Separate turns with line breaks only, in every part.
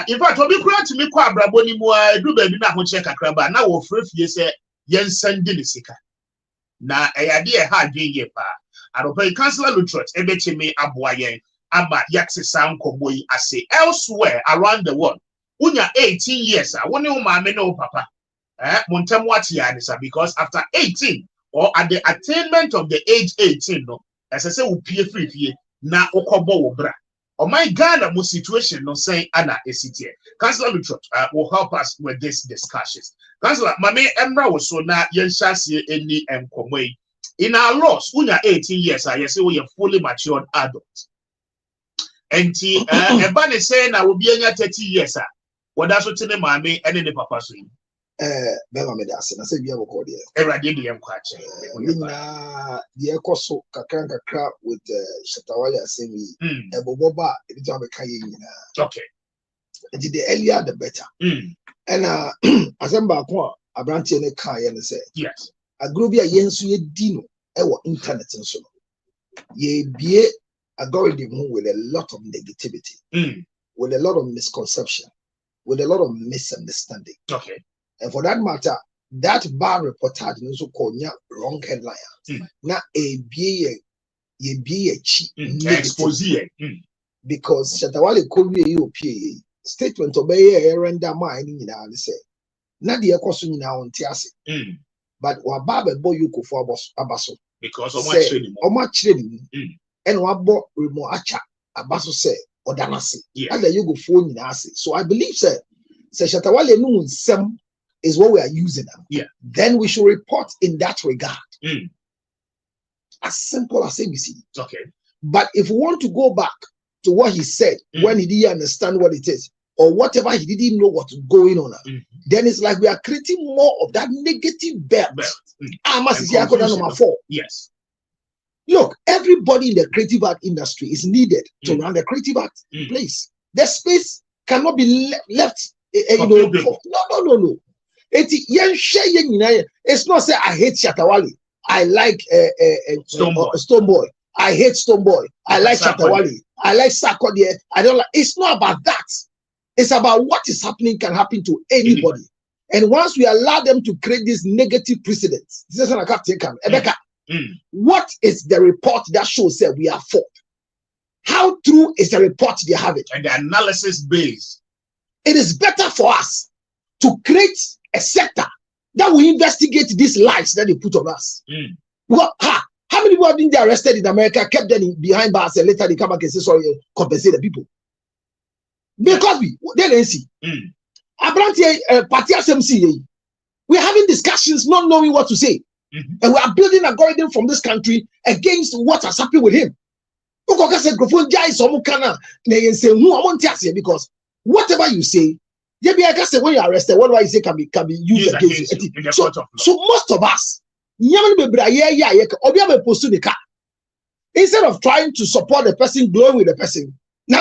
In fact, obi kura to me kwa brabo ni mu do baby na ho che kakra ba na wo frefie se yen sende ne sika. Na eyade e ha dwen ye pa. Aropa councillor Lutrot ebetimi aboa yen ama yaksesa nkomo yi ase elsewhere around the world. Unya 18 years woni wo maame ne wo papa. Montam what ya because after 18 or at the attainment of the age 18 no as I say wo pie free na okobo wo bra. Oh my God, mo situation no say ana esitie. Councillor Lutrot will help us with this discussions. Councillor, mame emra wo so na yenhyase eni enkomo. In our laws, when you're 18 years, I say we are fully matured adults. And everybody saying I will be in 30 years. What that's what the mommy and the papa saying.
Bella Medicine, I say we have a call here.
Every day, the question.
The Ecoso Kakanga crowd with Shatawala saying, Eboba, it's a Kayin.
Okay.
The earlier the better. And as I'm back, a branch in a car and say,
yes.
A group ya yensu ye dino ewo internet and so ye be algorithm with a lot of negativity, with a lot of misconception, with a lot of misunderstanding.
Okay.
And for that matter, that bad reportage also called wrong headline. Na a be a cheap
expose
because Shatawale could be a statement obey a render mind in the say. Na the equation now on Tiasi. But Wababa boy you could for Abaso
because of
much training and Wabo Remo Acha Abaso say or Danasi. And then you go phone in Asi. So I believe say Shatawale Noon Sem is what we are using now.
Yeah.
Then we should report in that regard. As simple as ABC.
Okay.
But if we want to go back to what he said when he didn't understand what it is, or whatever he didn't know what's going on, then it's like we are creating more of that negative belt. Number 4.
Yes.
Look, everybody in the creative art industry is needed to run the creative art place. The space cannot be left. No. It's not say I hate Shatawale. I like Stoneboy. I hate Stoneboy. I like Shatawale. I like Sarkodie. I don't like. It's not about that. It's about what is happening can happen to anybody. And once we allow them to create these negative precedents, this is what I can't take on. What is the report that shows that we are fault? How true is the report they have it?
And the analysis base.
It is better for us to create a sector that will investigate these lies that they put on us. Well, how many people have been arrested in America, kept them behind bars, and later they come back and say, sorry, compensate the people? Because they didn't see. We're having discussions, not knowing what to say. And we are building an algorithm from this country against what has happened with him. Because whatever you say, when you're arrested, whatever you say can be used against you. So most of us, instead of trying to support the person, glowing with the person, no,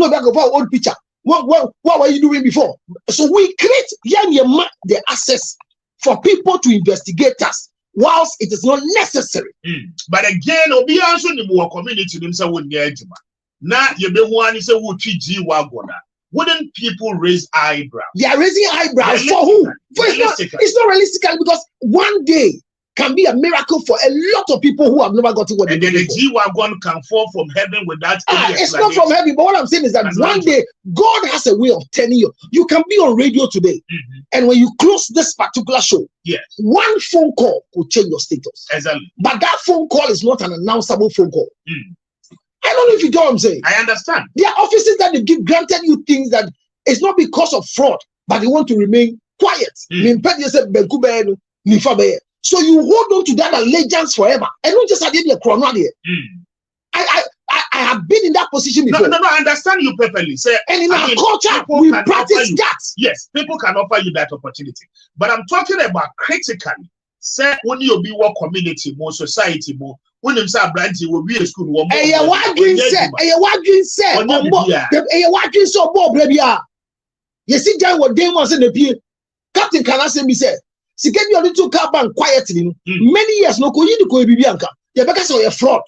back of our old picture. What were you doing before? So we create the access for people to investigate us whilst it is not necessary.
But again, obi also ni more community themselves with the now you be one is a wouldn't people raise eyebrows?
They are raising eyebrows for who? It's not realistic because one day can be a miracle for a lot of people who have never gotten what they
and then the G-Wagon can fall from heaven without
it's not from heaven, but what I'm saying is that one day God has a way of telling you. You can be on radio today, and when you close this particular show, one phone call could change your status.
Exactly.
But that phone call is not an announceable phone call. I don't know if you get what I'm saying.
I understand.
There are offices that they give granted you things that it's not because of fraud, but they want to remain quiet. So you hold on to that allegiance forever. And not just at the end of the corona there. I have been in that position before.
No, I understand you perfectly. Say,
and in our culture, we practice that.
Yes, people can offer you that opportunity. But I'm talking about critically. Say, when you be one community, more society, more. When you say branch will be a school, one more.
What you see, John, what they was in the pier. Captain Kanase me said, "See, get your little car bank quietly. Many years no ko you ko bibianka. You because of a fraud.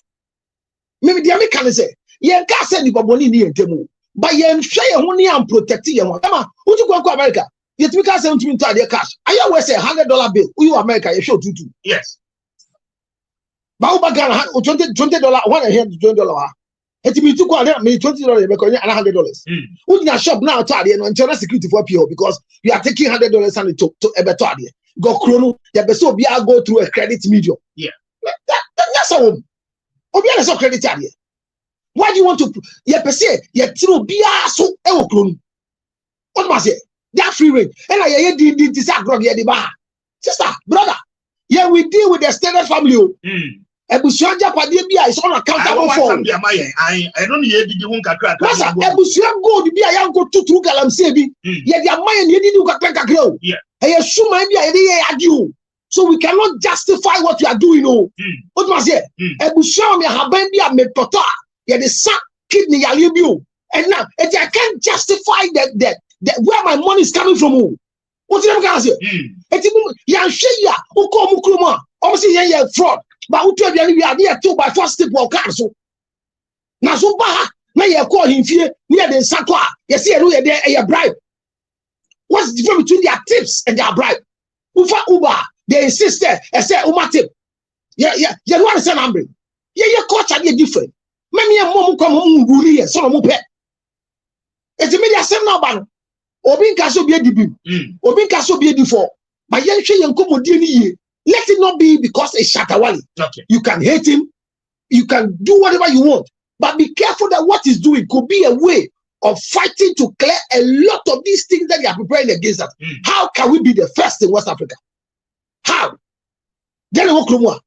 Maybe the American say, "Yeah, can send you baboni ni entemu." But you share money and protect you. Come on, who to go to America? You think I send to their cash? I always say $100 bill. You America, you show two.
Yes.
But $20, $120. It means to go $20 because $100. Who in a shop now to the internal security for people because you are taking $100 and to a better idea. Go chrono, you better be go through a credit medium.
Yeah.
That's all. Obiara so credit idea. Why do you want to? You say you through be so chrono. What must say? That free range. And I did this agree the bar. Sister, brother, yeah, we deal with the standard family. Ebusuan Japadia is unaccountable for.
I don't hear the one crack.
Ebusuan gold be a young go to true galam sebi. Yeah, their mind you didn't go. Yeah. I assume I do. So we cannot justify what you are doing. What must say? Ebusuan me have been be a mepota. Yeah, the son kidney you. And now I can't justify that where my money is coming from. What's the name? Yeah, Shia, who come Mukruma. Obviously, yeah, fraud. But who told you we are there 2 by 4 step or castle? Now, so Baha, now you call him fear near the Sakwa. You see, a bribe. What's the difference between their tips and their bribe? Ufa Uber, they insist and say Uma tip. Yeah, you want to say number. Yeah, your culture is different. Many a mom come home, Buri, son of Mupe. It's a media same number. Obin Casso be a debut. Obin Casso be a default. My young Shay and Komodini. Let it not be because it's Shatawali.
Okay.
You can hate him, you can do whatever you want, but be careful that what he's doing could be a way of fighting to clear a lot of these things that you are preparing against us. How can we be the first in West Africa? How? Then what Krumwa?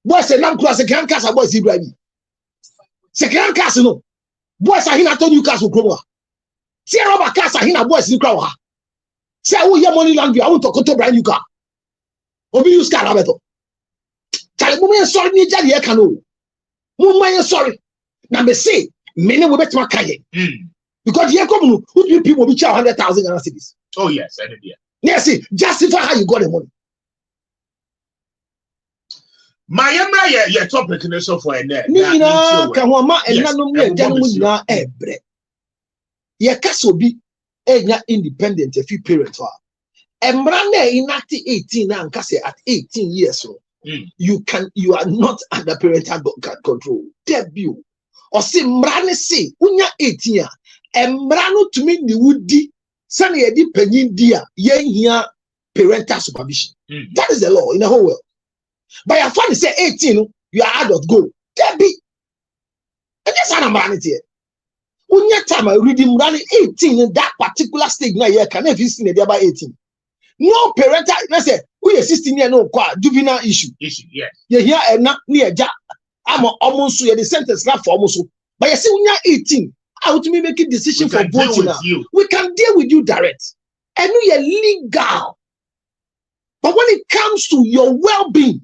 Boys say Nam Cross second cast boys Ibrahim. Second cast no. Boys are here to Newcastle Krumwa. See Robert Cast are here boys in Crowa. Say oh your money land I want to go to brand new car. Obi use car abeto. Tell me sorry ni jali e kanu. Mumma sorry. Na me say many will bet my kaye. Because here come who people be charge 100,000 Ghana cedis.
Oh yes, I did.
Yes, see, justify how you got the money.
My yeah topic in so for a net.
Nina kanwama enano mu ejanu mu nyina ebre. Ye kaso bi enya independent if you parent wa. Embrane in 18 and kase at 18 years old. You are not under parental control. Debut. Or say mrane say unya 18 embrano to me ni wudi sani edi penyin dia yen here parental supervision. That is the law in the whole world. But your father say 18, you are adult, go. Debut. And that's an amranity. Unya time I read him running 18 in that particular stage now you can have seen it by 18. No parental, let's say, we are 16 years no juvenile issue.
Yes.
You hear and not near Jack. I'm almost the sentence not for almost. But you see, when you're 18, how to make a decision for both you. We can deal with you direct. And we are legal. But when it comes to your well-being,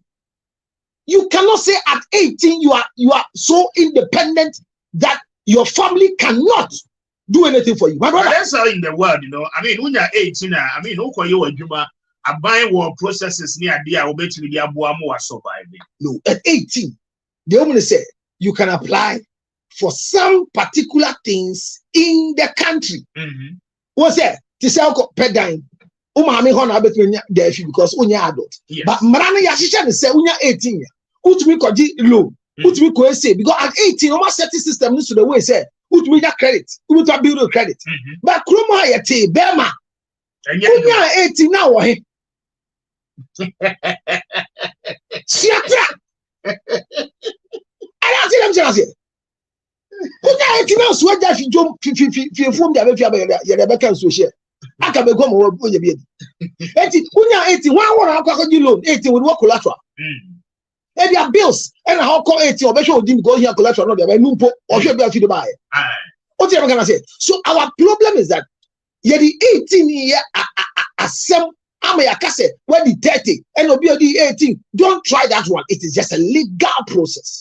you cannot say at 18 you are so independent that your family cannot do anything for you. My brother,
that's how in the world, I mean, when you're 18, I mean, who call you a Juma, a buying war processes near the obey media more surviving.
No, at 18, they only say you can apply for some particular things in the country. What's that? To sell pedine. Umami hona between there because when you're adult. But Marana Yashisha say when you're 18, utmi koji loan, utmi ko say because at 18, almost setting system needs to the way say. Which we that credit, we will build credit. But Kruma yeti Bema, and you're 18 now. Siatra, I don't see them say. Who got 18 now? Sweat that you jump, form the Rebecca social. I can become more when you be 18. When you're 18, 1 hour, you loan 18 with what collateral. And their bills and how call 80 or better didn't go here collateral not there no or should be a feed buy. What am I gonna say? So our problem is that you're the 18 year some cassette when the 30 and be the 18. Don't try that one. It is just a legal process.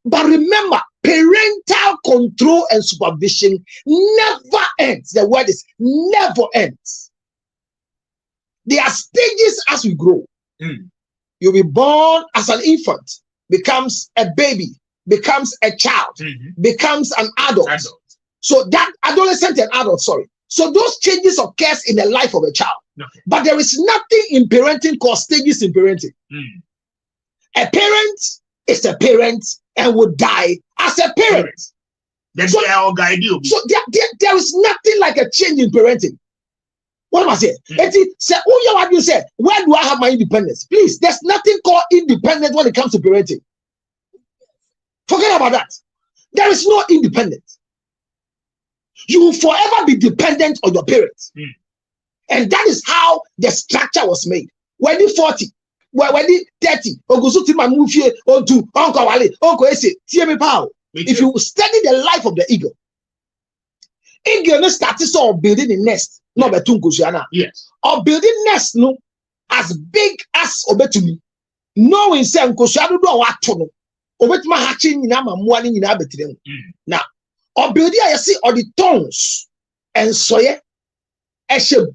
But remember, parental control and supervision never ends. The word is never ends. There are stages as we grow. You'll be born as an infant, becomes a baby, becomes a child, becomes an adult. So that adolescent and adult, sorry. So those changes occurs in the life of a child.
Okay.
But there is nothing in parenting called stages in parenting. A parent is a parent and will die as a parent.
So
there is nothing like a change in parenting. What am I saying? You say, where do I have my independence? Please, there's nothing called independence when it comes to parenting. Forget about that. There is no independence. You will forever be dependent on your parents. And that is how the structure was made. When you 40, when you 30, if you study the life of the eagle started off building a nest, no betunkusiana.
Yes.
Or building nest no as big as obetumi. Knowing say nkusiano do watono. Obetuma hatching in ama muani in abetrem. Now, or building I see all the tongues and soye eshem.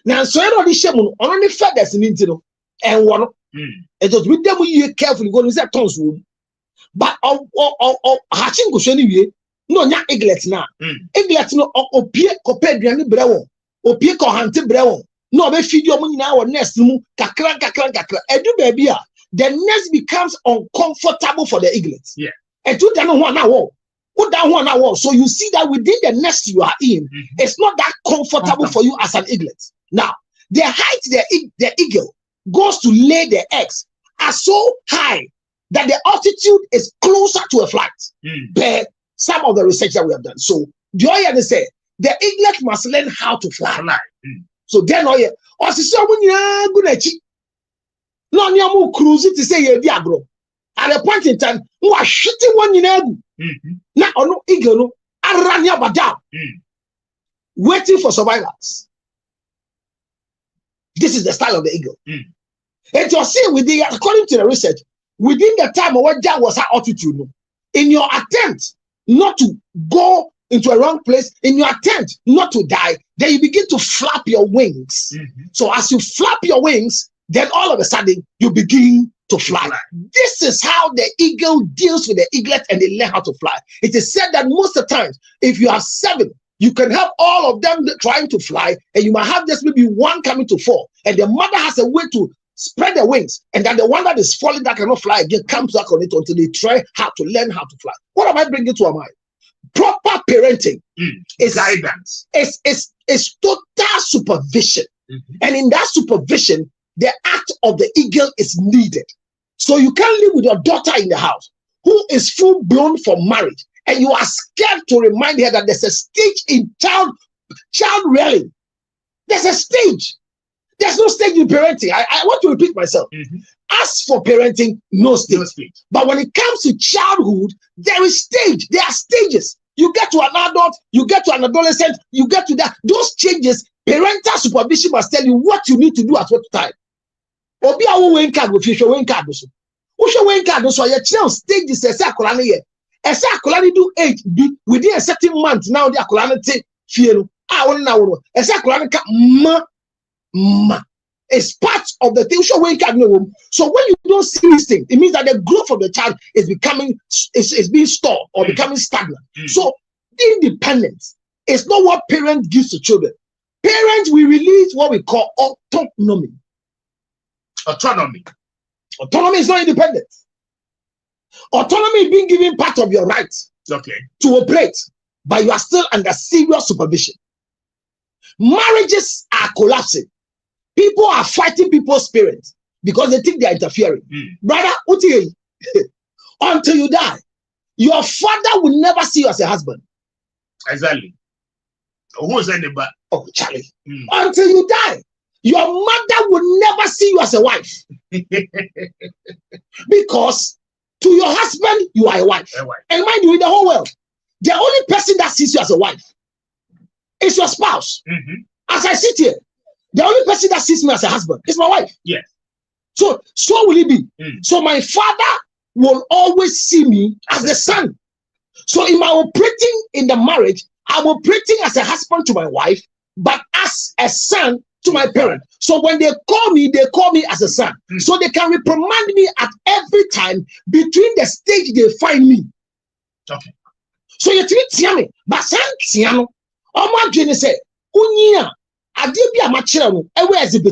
Now soye all the shemu on the feathers in intino and one. It was with them you carefully go inside tongues room. But hatching kusiani no nya eaglet na. Eaglet no opie kopediani brewo. Opie ko hante brewo. No be feed your money now or nest mu kakra. Edu baby the nest becomes uncomfortable for the eaglets.
Yeah.
And you don't want now. Put down one hour. So you see that within the nest you are in, it's not that comfortable for you as an eaglet. Now, the height the eagle goes to lay the eggs are so high that the altitude is closer to a flight. Per some of the research that we have done. So do you understand? The eaglet must learn how to fly. So then no cruise to say diagro. At a point in time, who are shooting one in egg. Now no eagle no aranya badam. Waiting for survivors. This is the style of the eagle. And you see within, according to the research, within the time of what was our altitude, in your attempt not to go into a wrong place, in your attempt not to die, then you begin to flap your wings. So as you flap your wings, then all of a sudden you begin to fly. This is how the eagle deals with the eaglet and they learn how to fly. It is said that most of the times, if you have 7, you can have all of them trying to fly, and you might have just maybe 1 coming to 4. And the mother has a way to spread the wings, and then the one that is falling that cannot fly again comes back on it until they try how to learn how to fly. What am I bringing to our mind? Proper parenting is guidance. It's total supervision. And in that supervision, the act of the eagle is needed. So you can't live with your daughter in the house who is full blown for marriage, and you are scared to remind her that there's a stage in child rearing. There's a stage. There's no stage in parenting. I want to repeat myself. As for parenting, no stage. But when it comes to childhood, there is stage. There are stages. You get to an adult, you get to an adolescent, you get to that. Those changes, parental supervision must tell you what you need to do at what time. Obi awo wen card with future wen card so. Usho wen card so ya chill stages ese akola ne ye. Ese akola ne do age be within a certain month now the akola ne te fie no. Ah won na won. Ese akola ne ka ma. It's part of the thing. Usho wen card no. So when you don't see this thing, it means that the growth of the child is becoming is being stalled or becoming stagnant. So independence is not what parents give to children. Parents will release what we call autonomy. Autonomy is not independence. Autonomy is being given part of your rights to operate, but you are still under serious supervision. Marriages are collapsing. People are fighting people's parents because they think they are interfering. Brother, until you die, your father will never see you as a husband.
Exactly. Who is anybody?
Oh, Charlie. Until you die, your mother will never see you as a wife. Because to your husband, you are a wife. And mind you, in the whole world, the only person that sees you as a wife is your spouse. As I sit here, the only person that sees me as a husband is my wife.
Yes.
So will it be. So my father will always see me as the son. So in my operating in the marriage, I'm operating as a husband to my wife, but as a son to my parent. So when they call me as a son. So they can reprimand me at every time between the stage they find me. So you tell me, but Santiano, Oma Jenny said, Unia, I did be a machino, and where is it?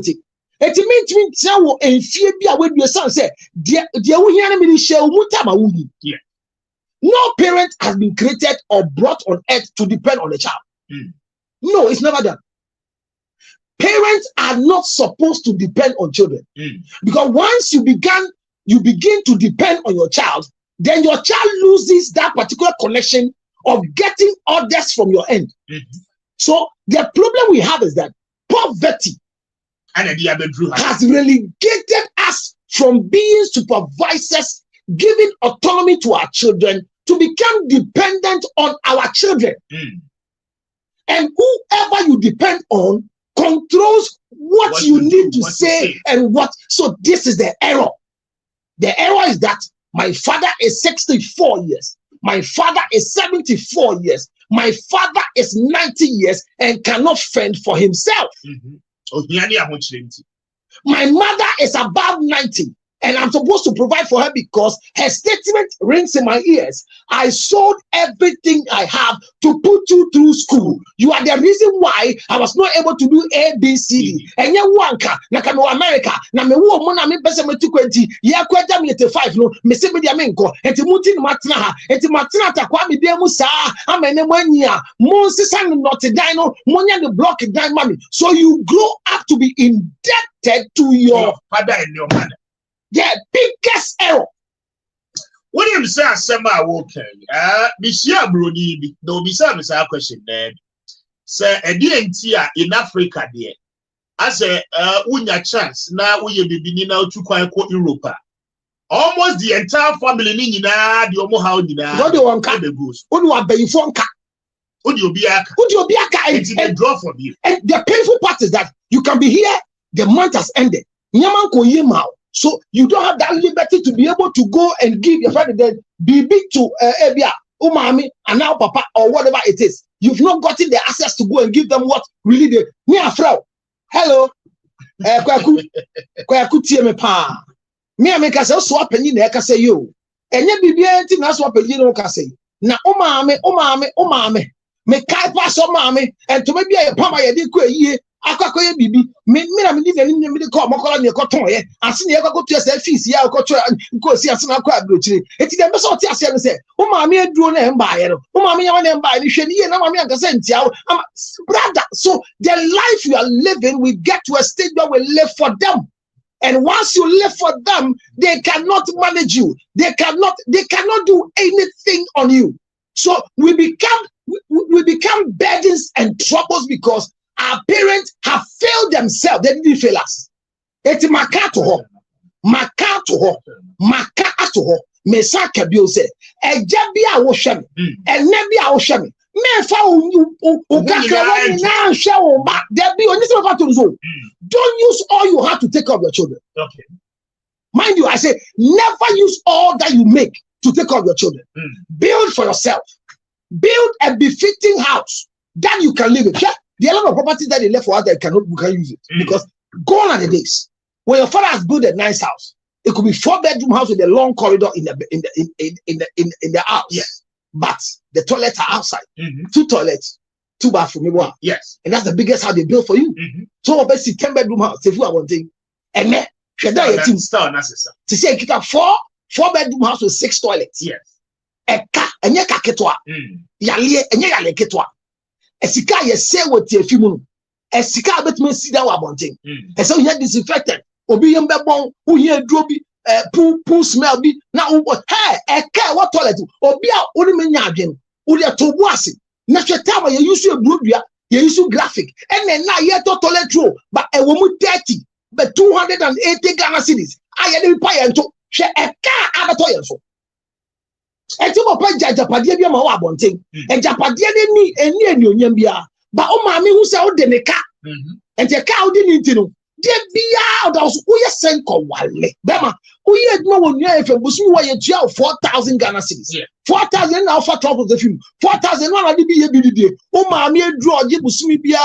It means tell and fear be away your son said, dear enemy shall mutama.
Yeah.
No parent has been created or brought on earth to depend on the child. No, it's never done. Parents are not supposed to depend on children because once you begin to depend on your child, then your child loses that particular connection of getting orders from your end. So the problem we have is that poverty has relegated us from being supervisors, giving autonomy to our children to become dependent on our children. And whoever you depend on controls what you need to say and what. So this is the error. The error is that my father is 64 years. My father is 74 years. My father is 90 years and cannot fend for himself. My mother is above 90 and I'm supposed to provide for her because her statement rings in my ears. I sold everything I have to put you through school. You are the reason why I was not able to do A, B, C, D. And you wanka, nakano America, na me wo mo na me pese me 20, ye kweda me 85 no, me se me dia me nko, enti muti no matena ha, enti matena takwa me dia mu sa, amene mania, mo sisa no not die no, monya the block die mommy. So you grow up to be indebted to your
father and your mother.
The biggest error.
What do you say? Sema okay. Bishia Bruni. No, Bishia question there. Say a DNT in Africa there. As a unya chance now we be now to quite Europa. Almost the entire family ni na the omo how ni na.
What do you want? The goose. What do you want? Beyifonka.
What do you be aka?
What do you be aka?
And draw from you.
And the painful part is that you can be here. The month has ended. Nyaman ko yemao. So you don't have that liberty to be able to go and give your father the BB to Ebia, Umami, and now Papa, or whatever it is. You've not gotten the access to go and give them what really they. Me a frau. Hello. Kwaku tie me pa. Me a make us swap penny na ka say you. Enye bibia nti na swap penny no ka say. Na umame. Me kai pa so mame and to maybe a pama ye di ko yie. Akakoye bibi me na me ni me ko mokola ne ko ton ye ase ne ko to say fees ya ko to ko si ase na ko abrochire eti dem be so ti ase ne say o ma me aduro na emba ye no o ma me ya na emba ni hwe ni ye na ma me anka say ntia brother. So the life you are living, we get to a stage where we live for them, and once you live for them, they cannot manage you, they cannot do anything on you. So we become burdens and troubles because our parents have failed themselves. They didn't fail us. It's makato. Mesa kabio say, "Ejabia wo hwem, enebia wo hwem. Me fa ukaka na hwe ba. There be only some to so. Don't use all you have to take care of your children."
Okay.
Mind you, I say never use all that you make to take care of your children. Build for yourself. Build a befitting house that you can live in. Yeah. The lot of properties that they left for us that we can use it because gone are the days when your father has built a nice house. It could be 4-bedroom house with a long corridor in the house.
Yes.
But the toilets are outside. 2 toilets, 2 bathrooms.
Yes.
And that's the biggest house they built for you. So obviously 10-bedroom house. If you are one thing, and then to say it a 4-bedroom house with 6 toilets.
Yes.
Eka enye ka ketwa. Yale enye yale ketwa. Esika ye say what ye fimu. Esika betime si da wa bonten. Ese o nya disinfectant. Obi yem be bon, o ye duro bi, poo smell bi na o hey eka what toilet. Obi a oni menya adwen. O de to bu ase. Na hwe time ye use duro dua, ye use graphic. And na ye to toilet roll, but e wo mu 30, but 280 Ghana cedis. Aye dey pay ento. Hwe eka abato ye so. Eti mo pa japade bia ma wa bonten e japade de ni eni onyam bia ba o ma me hu se o de ne ka enti ka o de ni nti no de bia o da so wo ye sen ko wale be ma We had no one here if it was you were 4,000 Ghana cedis. 4,000 now for trouble the film. 4,000 one be a bid. Oh, mammy, draw Jibusumi Bia,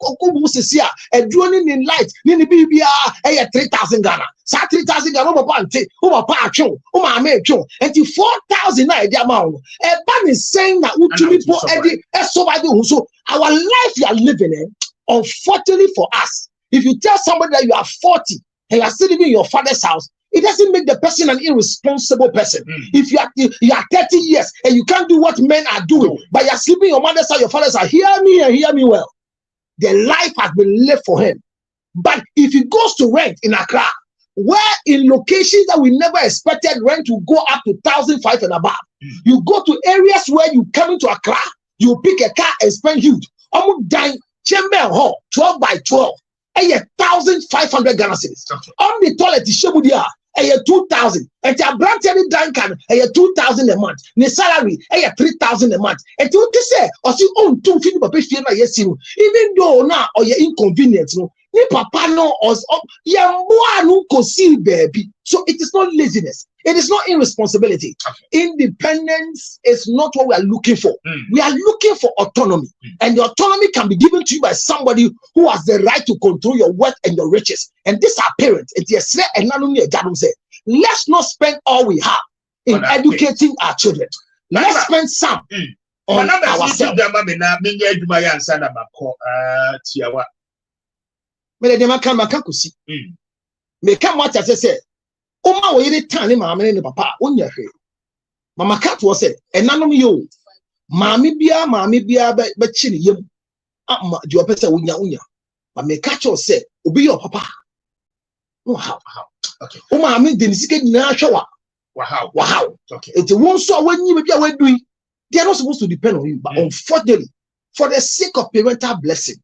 Okubusia, a drowning in light, Nini Bia, 3,000 Ghana. Sa 3,000 Ghana over Pante, over Pacho, over Mecho, and to 4,000 idea amount. A ban is saying that to be for Eddie, somebody who so our life you are living in, unfortunately for us, if you tell somebody that you are 40 and you are still living in your father's house, it doesn't make the person an irresponsible person. If you are 30 years and you can't do what men are doing, but you are sleeping in your mother's house, your father's house, hear me and hear me well. The life has been lived for him. But if he goes to rent in Accra, where in locations that we never expected rent to go up to 1,500 and above, you go to areas where you come into Accra, you pick a car and spend huge. Almost dying chamber hall 12 by 12. 1,500 Ghana cedis. On the toilet is Shebudia. 2,000. And your branch any Duncan, 2,000 a month. The salary, 3,000 a month. And you say, or you own 250 yes, even though now or your inconvenience, no, ni papa no or no baby. So it is not laziness. It is not irresponsibility. Independence is not what we are looking for. We are looking for autonomy. And the autonomy can be given to you by somebody who has the right to control your wealth and your riches. And these are parents. Let's not spend all we have in educating our children. Let's spend some on ourselves. Oma wo yire tan ni maame ne papa onya hwe mama cat wo se enanom yo maame bia be chi ne yem amma di opese wonya but me catch you say obi your papa no how okay o maame de nisike nyina hwe wa how okay it won so wanyi bia wadui they are not supposed to depend on you but unfortunately for the sake of parental blessing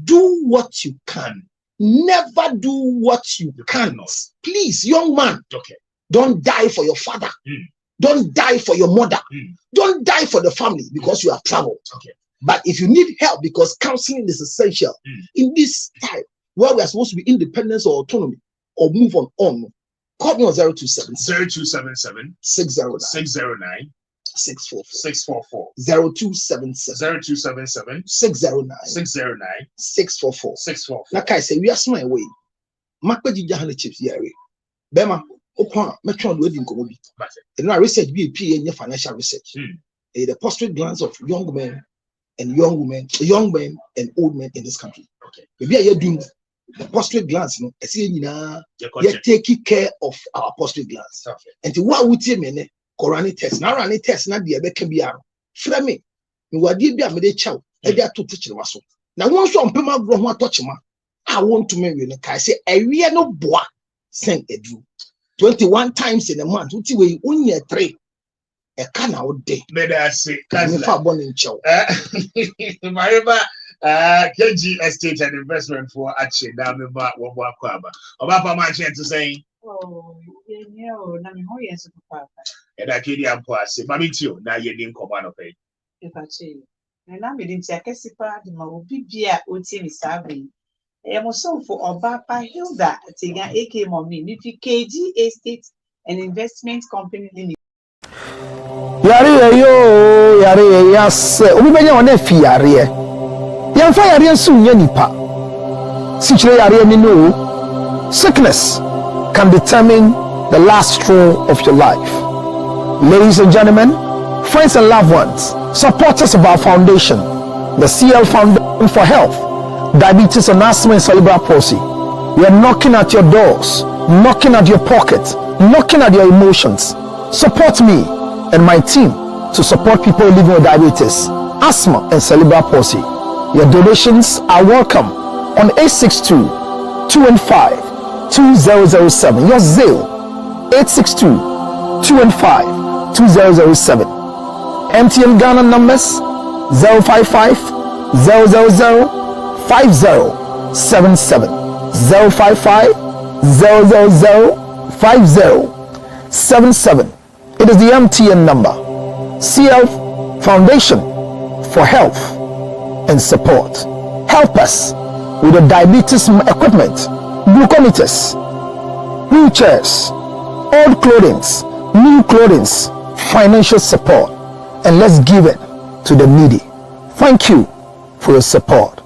do what you can. Never do what you cannot. Please, young man, don't die for your father. Don't die for your mother. Don't die for the family because you have traveled. But if you need help, because counseling is essential in this time where we are supposed to be independence or autonomy or move on, call me on 0277 609 644 0277 609 644. Like I say, we are smart way. Makwaji jahane chips yare. Bema okwa metron do edin komo bi. And now research be a financial research. The posture glance of young men and young women, young men and old men in this country. Maybe I doing the posture glance, you know, I see you taking care of our posture glance. And to what would you mean? Korani test na rani test na de be ka bia frɛ me wade bia me de kyɛw e bia to teacher waso na won so mpema gro ho atochema a won to me we no kai say awie no boa send edu 21 times in a month uti we unya 3 e ka na wo de me da say kan fa bon nkyɛw
Mariba KG Estate and Investment for action na me ba wo bo akwa oba pa ma chen to say
oh yeah na me ho yes papa
and I can't impose Mamitio, now you didn't come on of it.
If I say, and I'm in Tiakesipa, the Mabibia, Uti Savi. I am also for Obapa Hilda, Tiga AK Mommy, KG Estate and Investment Company Limited.
Yari yo, yari yes, Ubenya on a fiarie. Yan fire soon, Yanipa. Sitre yari no sickness can determine the last straw of your life. Ladies and gentlemen, friends and loved ones, supporters of our foundation, the CL Foundation for Health, Diabetes and Asthma and Cerebral Palsy, we are knocking at your doors, knocking at your pocket, knocking at your emotions. Support me and my team to support people living with diabetes, asthma and cerebral palsy. Your donations are welcome on 862-215-2007. Your Zelle 862-215-2007. MTN Ghana numbers 055 000 5077 055 000 5077. It is the MTN number. CL Foundation for Health and Support. Help us with the diabetes equipment, glucometers, wheelchairs, old clothing, new clothing, financial support, and let's give it to the needy. Thank you for your support.